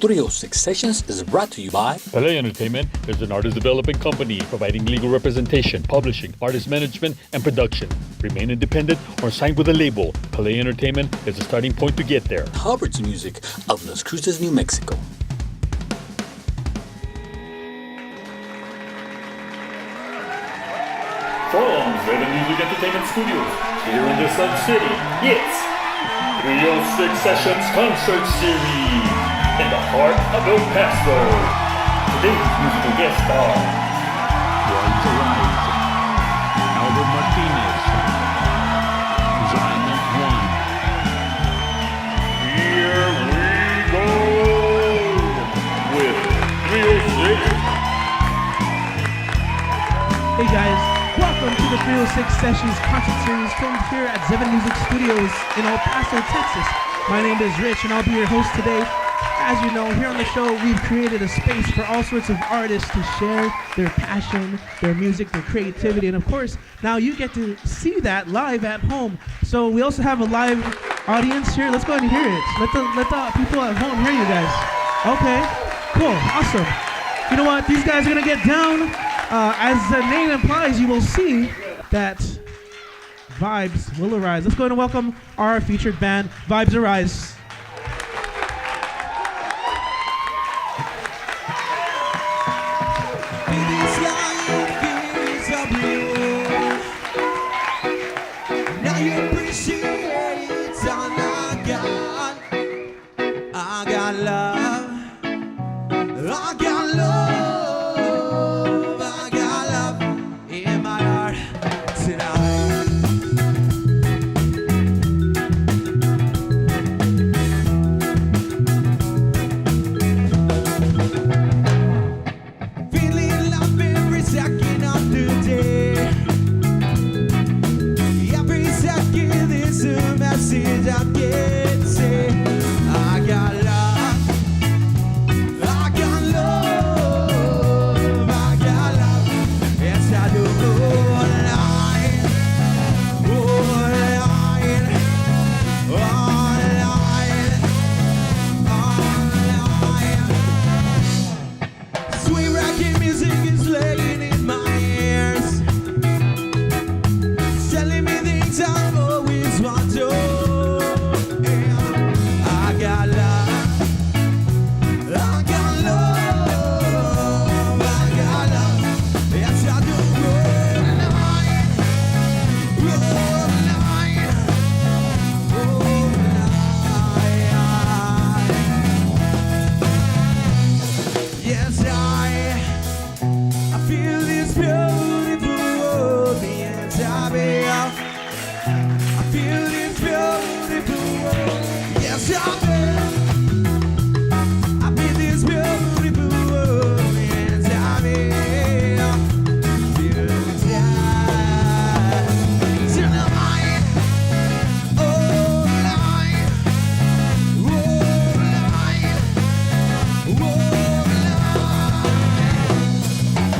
306 Sessions is brought to you by Pele Entertainment is an artist development company providing legal representation, publishing, artist management, and production. Remain independent or sign with a label. Pele Entertainment is the starting point to get there. Hubbard's Music of Las Cruces, New Mexico. From Seven Music Entertainment Studios, here in the Sun City, it's 306 Sessions Concert Series in the heart of El Paso. Today's musical guests are Rise to Rise, Albert Martinez, Zion One. Here we go with 306. Hey guys, welcome to the 306 Sessions concert series filmed here at Seven Music Studios in El Paso, Texas. My name is Rich and I'll be your host today. As you know, here on the show, we've created a space for all sorts of artists to share their passion, their music, their creativity, and of course, now you get to see that live at home. So we also have a live audience here. Let's go ahead and hear it. Let the people at home hear you guys. Okay, cool, awesome. You know what? These guys are gonna get down. As the name implies, you will see that vibes will arise. Let's go ahead and welcome our featured band, Vibes Arise.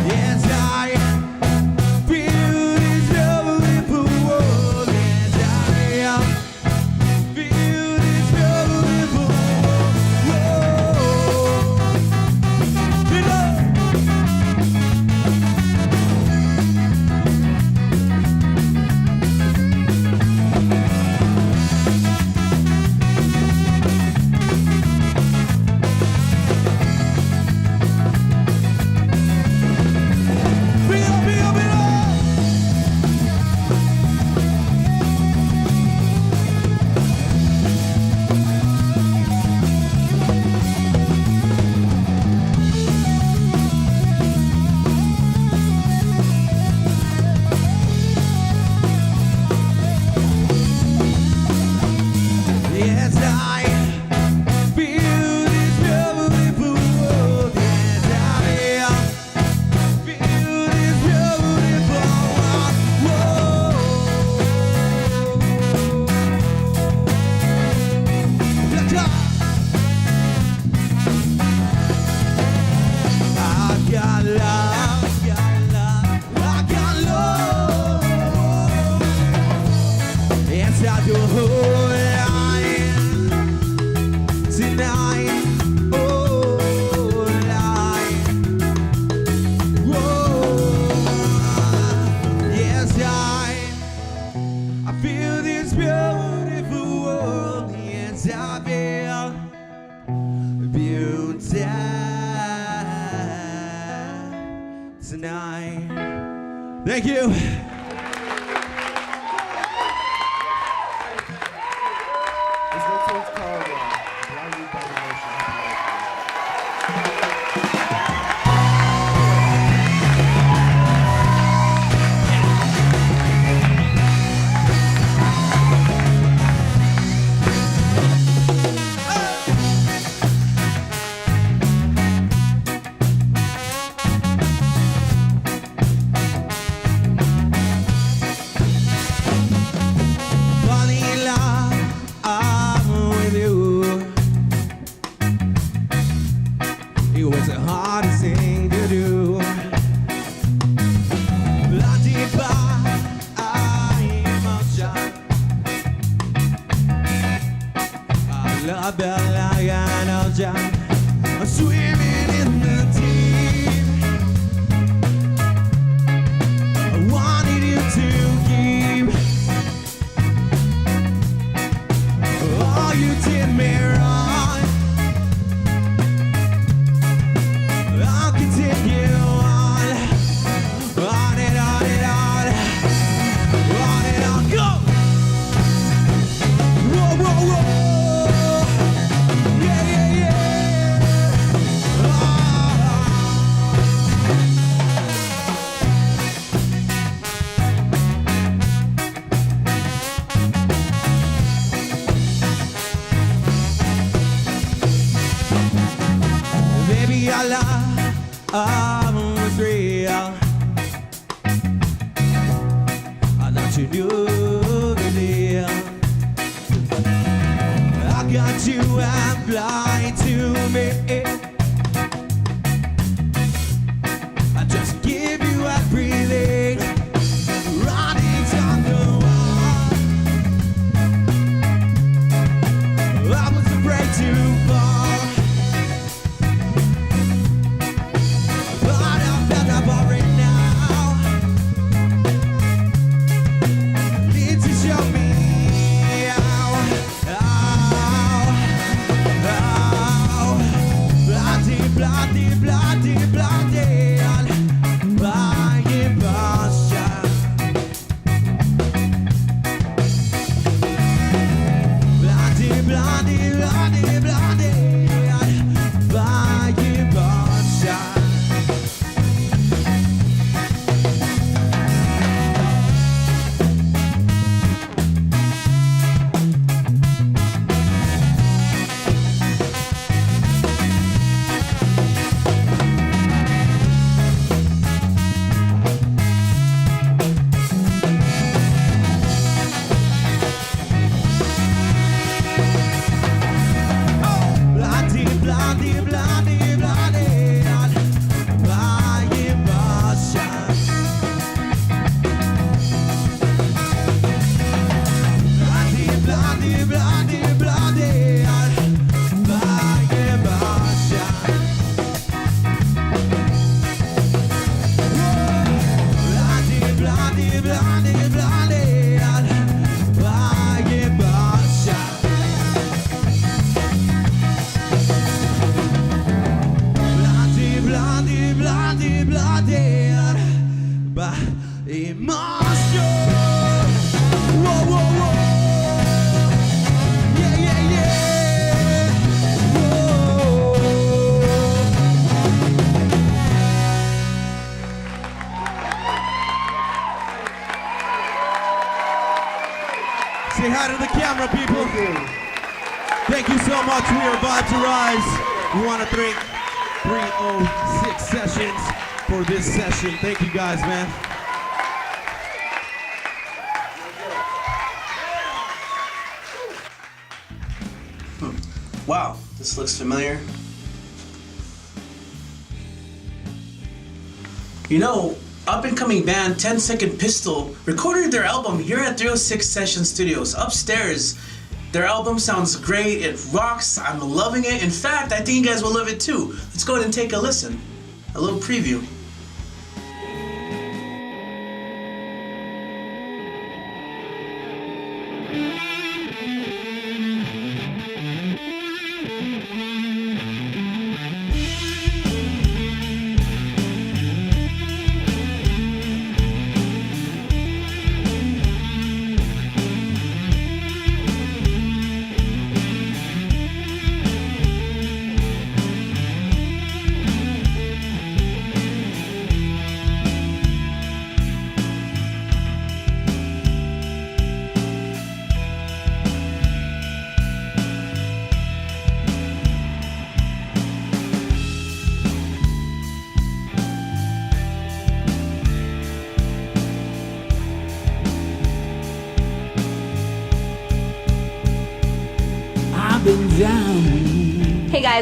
Yes, die tonight. Thank you. This next one's called Blinded by the Emotion. Falling in love with you. It was the hardest thing to do. Blinded by emotion. I love the lion of John. I'm swimming in the deep. I wanted you to keep all you did me wrong. I'll continue on and on and on, on and on. Go! Whoa, whoa, whoa! Yeah, yeah, yeah! Ah. Baby, our love was real. I thought you knew the deal. I got you and blind to me. I just give you everything. Running down the wall. I was afraid to fall. But I'm better for it now. Need to show me how. Bloody, bloody, bloody, bloody. By emotion. Bloody, bloody, bloody, bloody. By emotion. Bloody, bloody, bloody, bloody. By emotion. Bloody, bloody, bloody, bloody. By emotion. Bloody, bloody, bloody, bloody. By emotion. Bloody, bloody, bloody, bloody. By emotion. Whoa, whoa, whoa. Yeah, yeah, yeah. Whoa. Say hi to the camera, people. Thank you so much. We are about to rise. We want to thank 306 Sessions for this session. Thank you guys, man. Wow, this looks familiar. You know, up-and-coming band 10 Second Pistol recorded their album here at 306 Session Studios upstairs. Their album sounds great, it rocks, I'm loving it. In fact, I think you guys will love it too. Let's go ahead and take a listen. A little preview.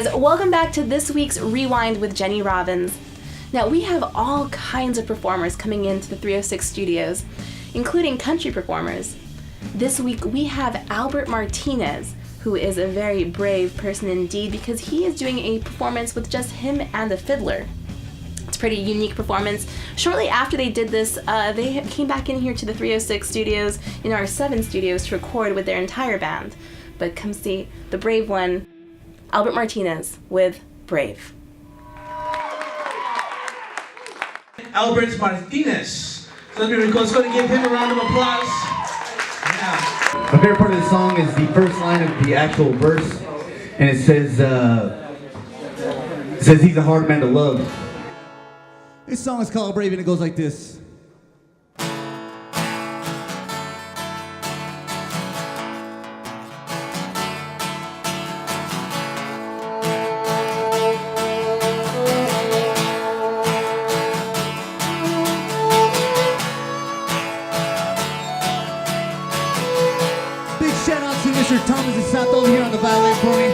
guys, welcome back to this week's Rewind with Jenny Robbins. Now, we have all kinds of performers coming into the 306 studios, including country performers. This week we have Albert Martinez, who is a very brave person indeed because he is doing a performance with just him and the fiddler. It's a pretty unique performance. Shortly after they did this, they came back in here to the 306 studios in our 7 studios to record with their entire band. But come see the brave one, Albert Martinez with Brave. Albert Martinez. So let's go and give him a round of applause. Yeah. My favorite part of the song is the first line of the actual verse, and it says he's a hard man to love. This song is called Brave, and it goes like this. Big shout out to Mr. Thomas and Sato here on the violin for me.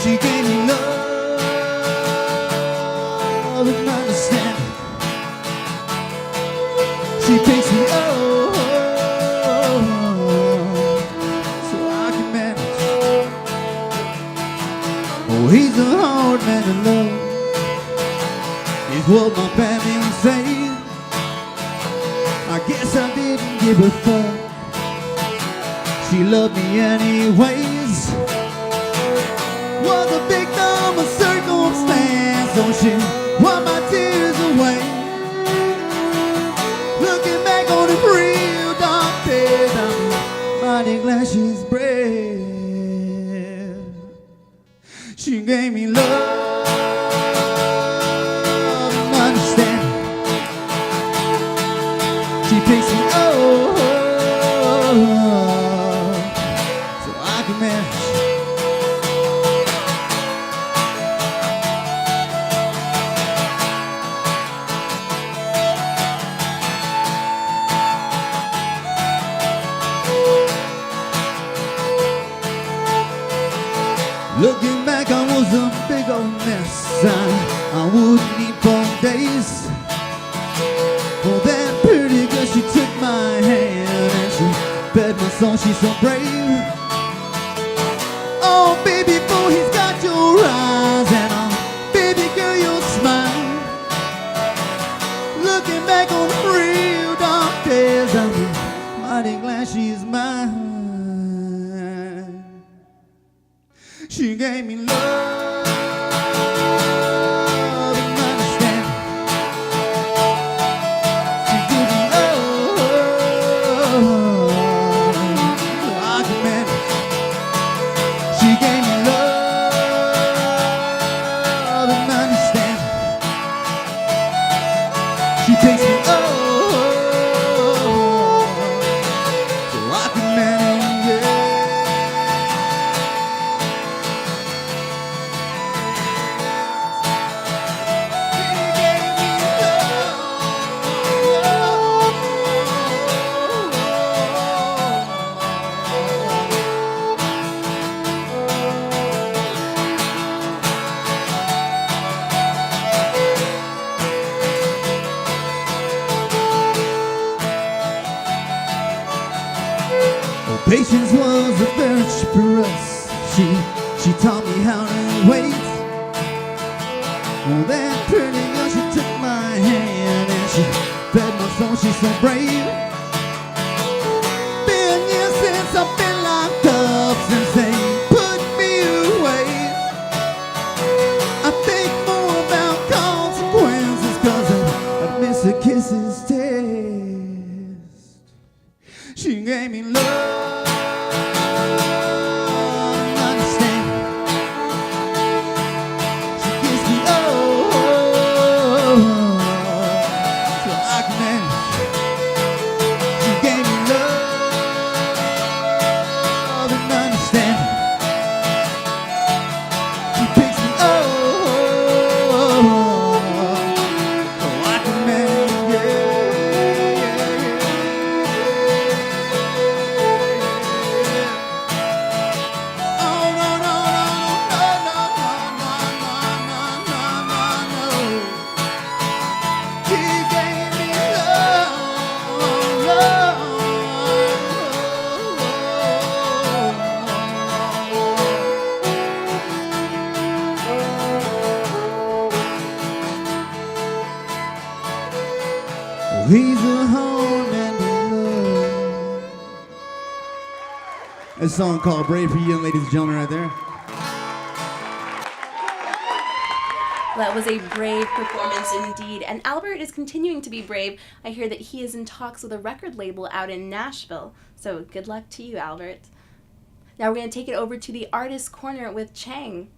She gave me love and understanding. She takes me so I can manage. Oh, he's a hard man to love. Is what my family would say. I guess I didn't give a fuck. She loved me anyways. Was a victim of circumstance, so she wiped my tears away. Looking back on the real dark days, I'm mighty glad she's brave. She gave me love and understanding. She takes me so I can manage. Looking back, I was a big old mess. I wouldn't eat for days. For that pretty girl, she took my hand and she fed my soul. She's so brave. Oh, baby boy, he's got your eyes, and baby girl, your smile. Looking back on the real dark days, I'm mighty glad she's mine. She gave me love and understanding. She gave me love so I can manage. She gave me love and understanding. She takes me so I can manage, yeah. Patience was a virtue for us. She taught me how to wait. Oh, that pretty girl, she took my hand and she fed my soul. She's so brave. Been years since I've been locked up, since they put me away. I think more about consequences, 'cause I miss a kiss's taste. She gave me love. He's a home and a love. A song called Brave for you, ladies and gentlemen, right there. That was a brave performance indeed, and Albert is continuing to be brave. I hear that he is in talks with a record label out in Nashville, so good luck to you, Albert. Now we're going to take it over to the Artist Corner with Chang.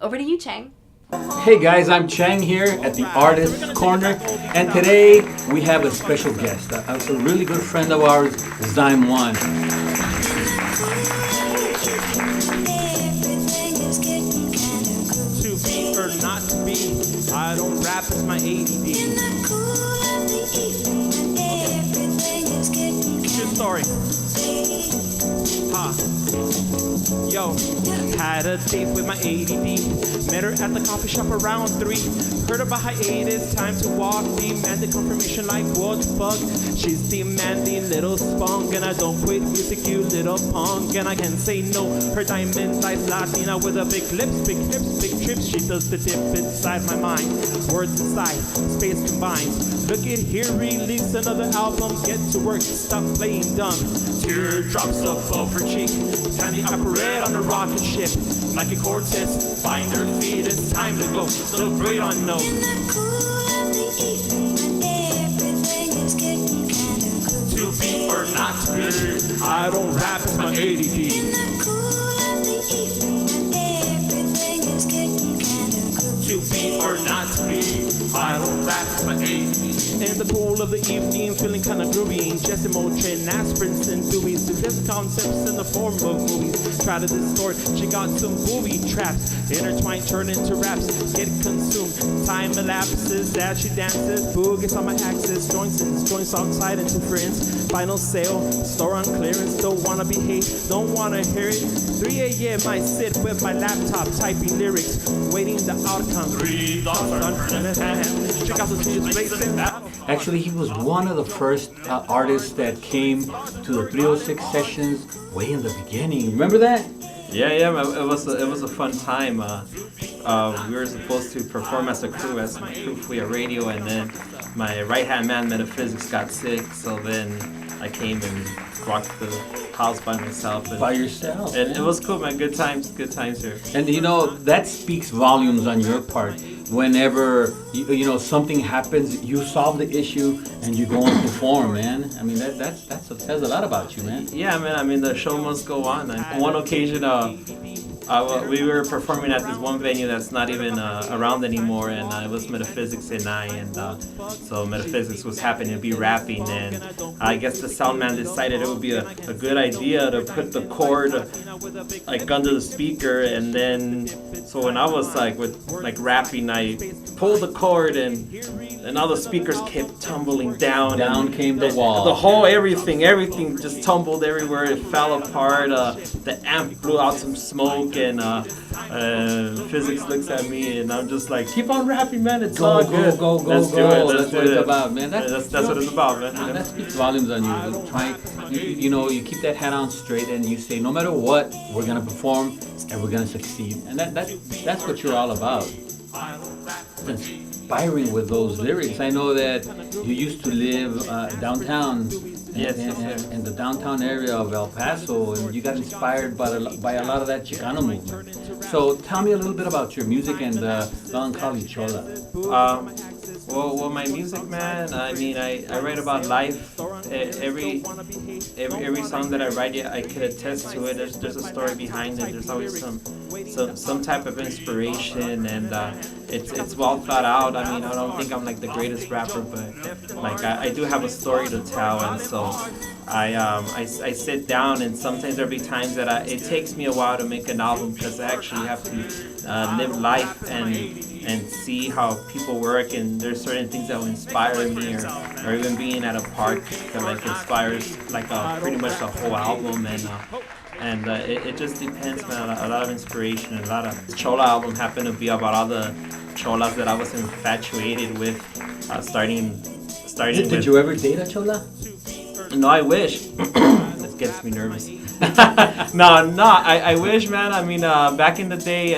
Over to you, Chang. Hey guys, I'm Chang here at the Artist Corner, and today we have a special guest. A really good friend of ours, Zyme One. To be or not to be, I don't rap, it's my ADD. True story. Yo, had a date with my ADD. Met her at the coffee shop around 3. Heard about hiatus, time to walk. Demanded confirmation like what the fuck. She's demanding little spunk, and I don't quit music, you little punk. And I can't say no. Her diamond eyes Latina with a big lips, big hips, big trips. She does the dip inside my mind. Words inside, space combined. Look at here, release another album. Get to work, stop playing dumb. Teardrops above her cheek. Tiny operate on a rocket ship. Like a Cortez, find her feet. It's time to go. Celebrate on note. To be or not to be. I don't rap, it's my ADD. To be or not to be. I don't rap, it's my ADD. In the cool of the evening, feeling kinda groovy. Just Motrin, aspirins and doobies. Suggest concepts in the form of movies. Try to distort, she got some booby traps. Intertwined, turn into raps, get consumed. Time elapses as she dances. Boogies on my axis, joints outside into friends. Final sale, store on clearance. Don't wanna be hate, don't wanna hear it. 3 a.m. I sit with my laptop, typing lyrics, waiting the outcome. 3 dogs are under the hand. Check out the tears, racing out. Actually, he was one of the first artists that came to the 306 sessions way in the beginning. Remember that? Yeah, it was a fun time. We were supposed to perform as a crew, for your radio, and then my right-hand man, Metaphysics, got sick, so then I came and rocked the house by myself. By yourself. And it was cool, man. Good times here. And you know, that speaks volumes on your part. Whenever you know something happens, you solve the issue and you go and perform, man. I mean, that says a lot about you, man. Yeah, man. I mean, the show must go on. On one occasion, we were performing at this one venue that's not even around anymore, and it was Metaphysics and I, and so Metaphysics was happening to be rapping, and I guess the sound man decided it would be a good idea to put the cord like under the speaker, and then so when I was like rapping, I pulled the cord, and all the speakers kept tumbling down. Down came the wall. The whole everything just tumbled everywhere. It fell apart. The amp blew out some smoke, and Physics looks at me, and I'm just like, keep on rapping, man. It's all good. Go. Let's do it. That's what it's about, man. That's what it's about, man. That speaks volumes on you. You know, you keep that hat on straight, and you say, no matter what, we're gonna perform, and we're gonna succeed. And that's what you're all about. Inspiring with those lyrics. I know that you used to live downtown. Yes. In the downtown area of El Paso, and you got inspired by a lot of that Chicano movement. So tell me a little bit about your music and Melancholy Chola. Well, my music, man. I mean, I write about life. Every song that I write, I could attest to it. There's a story behind it. There's always some type of inspiration, and it's well thought out. I mean, I don't think I'm like the greatest rapper, but like I do have a story to tell, and so I sit down, and sometimes there'll be times that it takes me a while to make an album, because I actually have to live life and see how people work, and there's certain things that will inspire me, or even being at a park that like inspires like pretty much the whole album, and it just depends, man. A lot of inspiration, a lot of Chola album happened to be about all the cholas that I was infatuated with, starting. Did you ever date a chola? No, I wish. This gets me nervous. No, I wish, man. I mean, back in the day,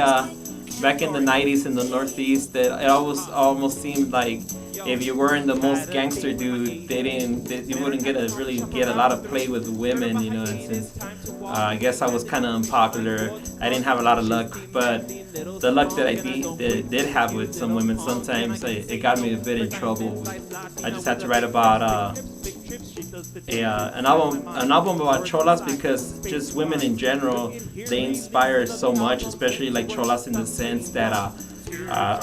back in the 90s in the Northeast, it almost seemed like if you weren't the most gangster dude, you wouldn't really get a lot of play with women, you know. And since I guess I was kind of unpopular, I didn't have a lot of luck. But the luck that I did have with some women, sometimes it got me a bit in trouble. I just had to write about an album about cholas, because just women in general, they inspire so much, especially like cholas in the sense that a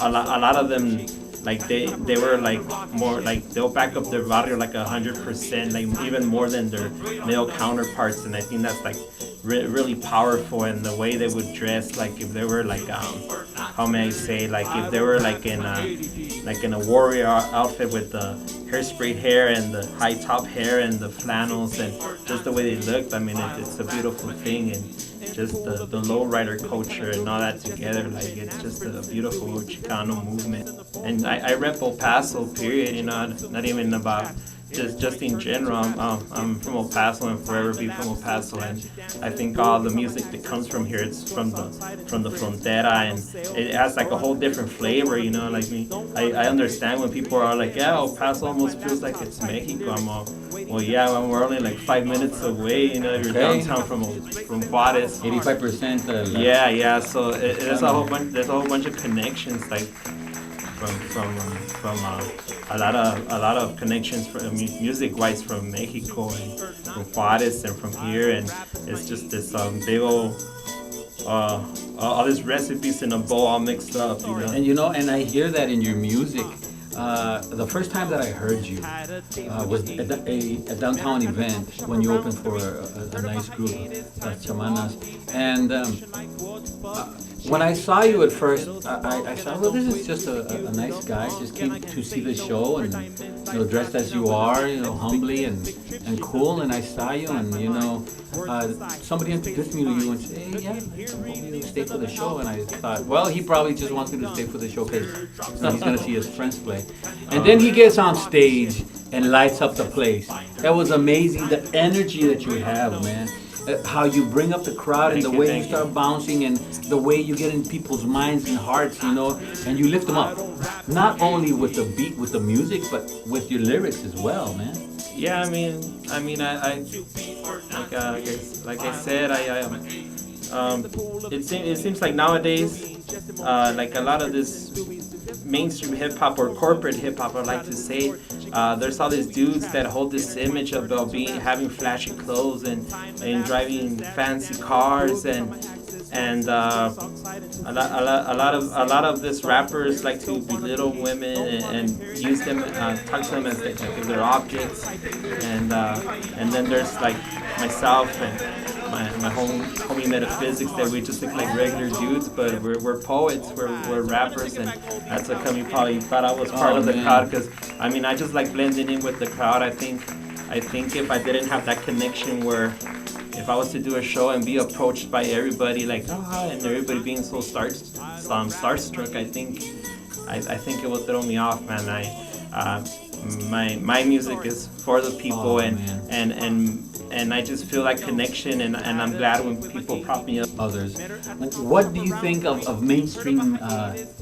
lot of them, like they were like more like they'll back up their barrio like 100%, like even more than their male counterparts. And I think that's like really powerful. And the way they would dress, like if they were like how may I say, like if they were like in a warrior outfit with the hairsprayed hair and the high top hair and the flannels and just the way they looked, I mean it's a beautiful thing. And just the lowrider culture and all that together, like it's just a beautiful Chicano movement. And I rep El Paso, period, you know, not even about just in general. I'm from El Paso and forever be from El Paso, and I think all the music that comes from here, it's from the frontera, and it has like a whole different flavor, you know. Like I understand when people are like, yeah, El Paso almost feels like it's Mexico. I'm all, well, yeah, well, we're only like 5 minutes away, you know. If you're downtown from Juarez, 85%. Yeah. So there's a whole bunch of connections, like from a lot of connections from music-wise from Mexico and from Juarez and from here, and it's just this big old all these recipes in a bowl all mixed up, you know. And you know, and I hear that in your music. The first time that I heard you was at a downtown event when you opened for a nice group, Chamanas. And when I saw you at first, I thought, well, this is just a nice guy. Just came to see the show, and you know, dressed as you are, you know, humbly and cool. And I saw you, and you know, somebody introduced me to you and said, hey, yeah, you stay for the show. And I thought, well, he probably just wants me to stay for the show because he's going to see his friends play. And then he gets on stage and lights up the place. That was amazing, the energy that you have, man. How you bring up the crowd and the way you start bouncing and the way you get in people's minds and hearts, you know, and you lift them up. Not only with the beat, with the music, but with your lyrics as well, man. Yeah, I mean, like I said, it seems like nowadays, like a lot of this mainstream hip hop or corporate hip hop, I like to say, there's all these dudes that hold this image about having flashy clothes and driving fancy cars and a lot of these rappers like to belittle women and use them, talk to them as if they're objects, and then there's like myself and my homie Metaphysics, that we just look like regular dudes, but we're poets, we're rappers, and that's how come you probably thought I was part of the crowd, because I mean I just like blending in with the crowd. I think if I didn't have that connection where if I was to do a show and be approached by everybody like and everybody being so starstruck, I think it would throw me off, man. My music is for the people, and I just feel like connection, and I'm glad when people prop me up. Others. What do you think of mainstream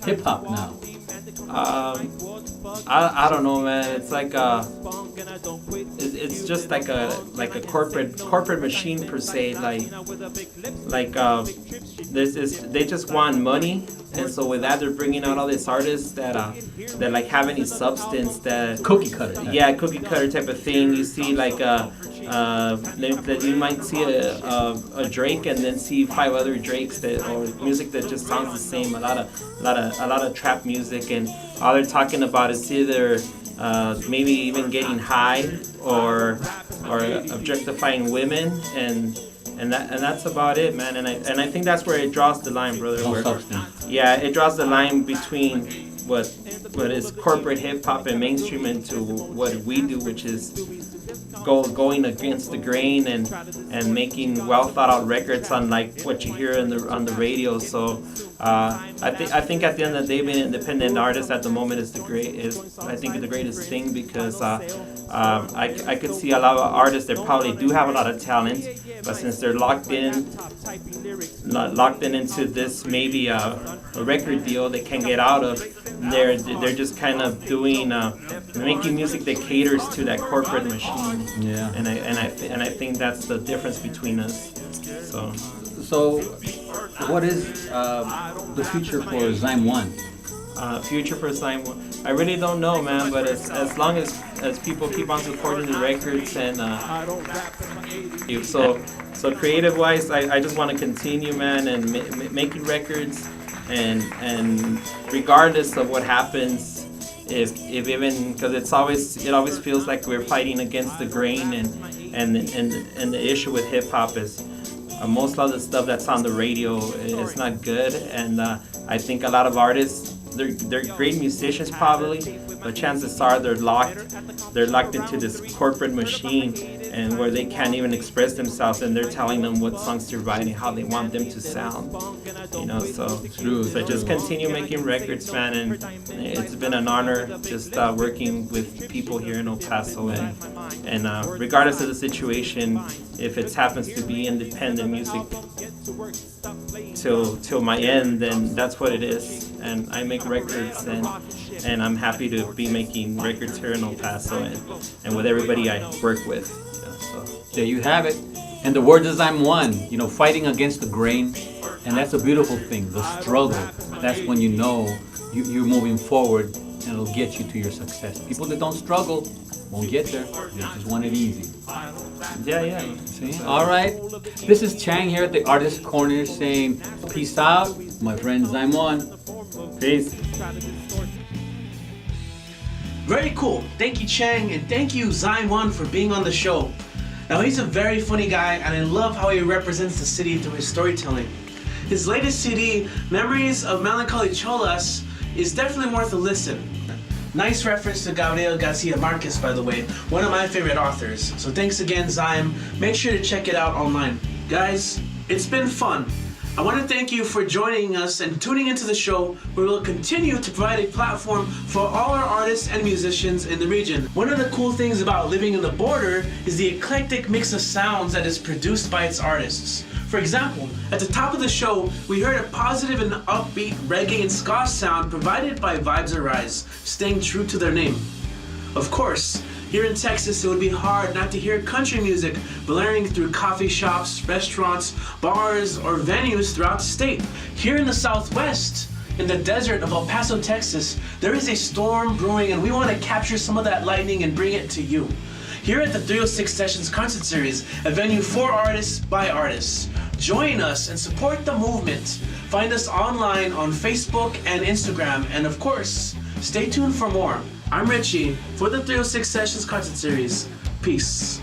hip hop now? I don't know, man. It's like it's just like a corporate machine per se. There's this, they just want money, and so with that they're bringing out all these artists that like have any substance, that cookie cutter. Yeah, cookie cutter type of thing. You see like that you might see a Drake and then see 5 other Drakes or music that just sounds the same. A lot of trap music, and all they're talking about is either maybe even getting high or objectifying women, and that's about it, man. And I think that's where it draws the line, brother. Yeah, it draws the line between what is corporate hip hop and mainstream into what we do, which is going against the grain and making well thought out records, unlike what you hear on the radio. So I think at the end of the day, being an independent artist at the moment is the greatest thing, because I could see a lot of artists that probably do have a lot of talent, but since they're locked in into this maybe a record deal they can't get out of, they're just kind of doing making music that caters to that corporate machine. Yeah. And I think that's the difference between us. So, what is the future for Zyme One? Future for Zyme One, I really don't know, man. But as long as people keep on supporting the records and so creative wise, I just want to continue, man, and making records, and regardless of what happens, if even because it always feels like we're fighting against the grain, and the issue with hip hop is most of the stuff that's on the radio is not good, and I think a lot of artists, they're great musicians probably, but chances are they're locked into this corporate machine, and where they can't even express themselves, and they're telling them what songs to write and how they want them to sound, so just continue making records, man, and it's been an honor just working with people here in El Paso, and regardless of the situation, if it happens to be independent music till my end, then that's what it is. And I make records, and I'm happy to be making records here in El Paso and with everybody I work with. So there you have it. And the word is I'm one, fighting against the grain. And that's a beautiful thing, the struggle. That's when you know you're moving forward, and it'll get you to your success. People that don't struggle won't get there. They just want it easy. Yeah. See? All right. This is Chang here at the Artist Corner saying peace out, my friend Zyme One. Peace. Very cool. Thank you, Chang, and thank you, Zyme One, for being on the show. Now, he's a very funny guy, and I love how he represents the city through his storytelling. His latest CD, Memories of Melancholy Cholas, is definitely worth a listen. Nice reference to Gabriel Garcia Marquez, by the way, one of my favorite authors. So thanks again, Zyme. Make sure to check it out online. Guys, it's been fun. I want to thank you for joining us and tuning into the show, where we'll continue to provide a platform for all our artists and musicians in the region. One of the cool things about living in the border is the eclectic mix of sounds that is produced by its artists. For example, at the top of the show, we heard a positive and upbeat reggae and ska sound provided by Vibes Arise, staying true to their name. Of course, here in Texas, it would be hard not to hear country music blaring through coffee shops, restaurants, bars, or venues throughout the state. Here in the Southwest, in the desert of El Paso, Texas, there is a storm brewing, and we want to capture some of that lightning and bring it to you. Here at the 306 Sessions Concert Series, a venue for artists by artists. Join us and support the movement. Find us online on Facebook and Instagram, and of course, stay tuned for more. I'm Richie for the 306 Sessions Concert Series. Peace.